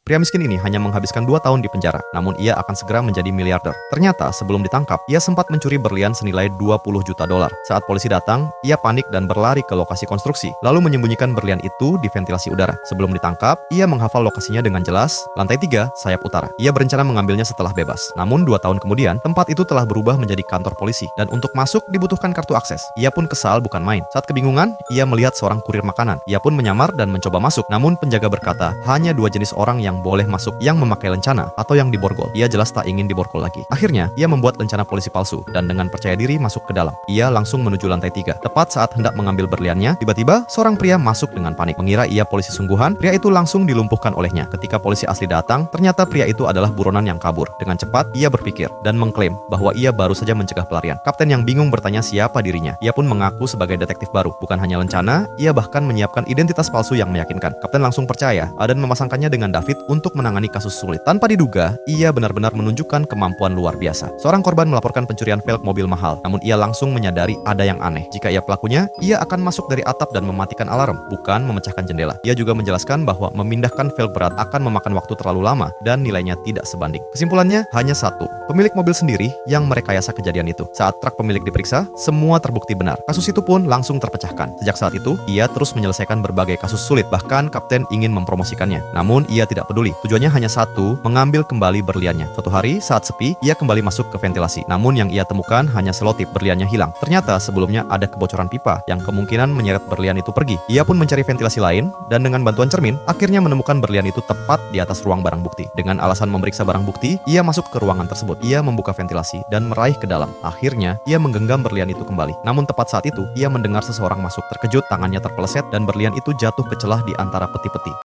Pria miskin ini hanya menghabiskan 2 tahun di penjara, namun ia akan segera menjadi miliarder. Ternyata sebelum ditangkap, ia sempat mencuri berlian senilai 20 juta dolar. Saat polisi datang, ia panik dan berlari ke lokasi konstruksi, lalu menyembunyikan berlian itu di ventilasi udara. Sebelum ditangkap, ia menghafal lokasinya dengan jelas, lantai 3, sayap utara. Ia berencana mengambilnya setelah bebas. Namun 2 tahun kemudian, tempat itu telah berubah menjadi kantor polisi, dan untuk masuk dibutuhkan kartu akses. Ia pun kesal bukan main. Saat kebingungan, ia melihat seorang kurir makanan. Ia pun menyamar dan mencoba masuk, namun penjaga berkata, hanya 2 jenis orang yang boleh masuk, yang memakai lencana atau yang diborgol. Ia jelas tak ingin diborgol lagi. Akhirnya, ia membuat lencana polisi palsu dan dengan percaya diri masuk ke dalam. Ia langsung menuju lantai 3. Tepat saat hendak mengambil berliannya, tiba-tiba seorang pria masuk dengan panik. Mengira ia polisi sungguhan, pria itu langsung dilumpuhkan olehnya. Ketika polisi asli datang, ternyata pria itu adalah buronan yang kabur. Dengan cepat, ia berpikir dan mengklaim bahwa ia baru saja mencegah pelarian. Kapten yang bingung bertanya siapa dirinya. Ia pun mengaku sebagai detektif baru. Bukan hanya lencana, ia bahkan menyiapkan identitas palsu yang meyakinkan. Kapten langsung percaya dan memasangkannya dengan David untuk menangani kasus sulit. Tanpa diduga, ia benar-benar menunjukkan kemampuan luar biasa. Seorang korban melaporkan pencurian velg mobil mahal, namun ia langsung menyadari ada yang aneh. Jika ia pelakunya, ia akan masuk dari atap dan mematikan alarm, bukan memecahkan jendela. Ia juga menjelaskan bahwa memindahkan velg berat akan memakan waktu terlalu lama dan nilainya tidak sebanding. Kesimpulannya hanya satu, pemilik mobil sendiri yang merekayasa kejadian itu. Saat truk pemilik diperiksa, semua terbukti benar. Kasus itu pun langsung terpecahkan. Sejak saat itu, ia terus menyelesaikan berbagai kasus sulit, bahkan kapten ingin mempromosikannya. Namun ia tidak peduli. Tujuannya hanya satu, mengambil kembali berliannya. Suatu hari saat sepi, ia kembali masuk ke ventilasi. Namun yang ia temukan hanya selotip, berliannya hilang. Ternyata sebelumnya ada kebocoran pipa yang kemungkinan menyeret berlian itu pergi. Ia pun mencari ventilasi lain dan dengan bantuan cermin, akhirnya menemukan berlian itu tepat di atas ruang barang bukti. Dengan alasan memeriksa barang bukti, ia masuk ke ruangan tersebut. Ia membuka ventilasi dan meraih ke dalam. Akhirnya, ia menggenggam berlian itu kembali. Namun tepat saat itu, ia mendengar seseorang masuk. Terkejut, tangannya terpeleset dan berlian itu jatuh ke celah di antara peti-peti.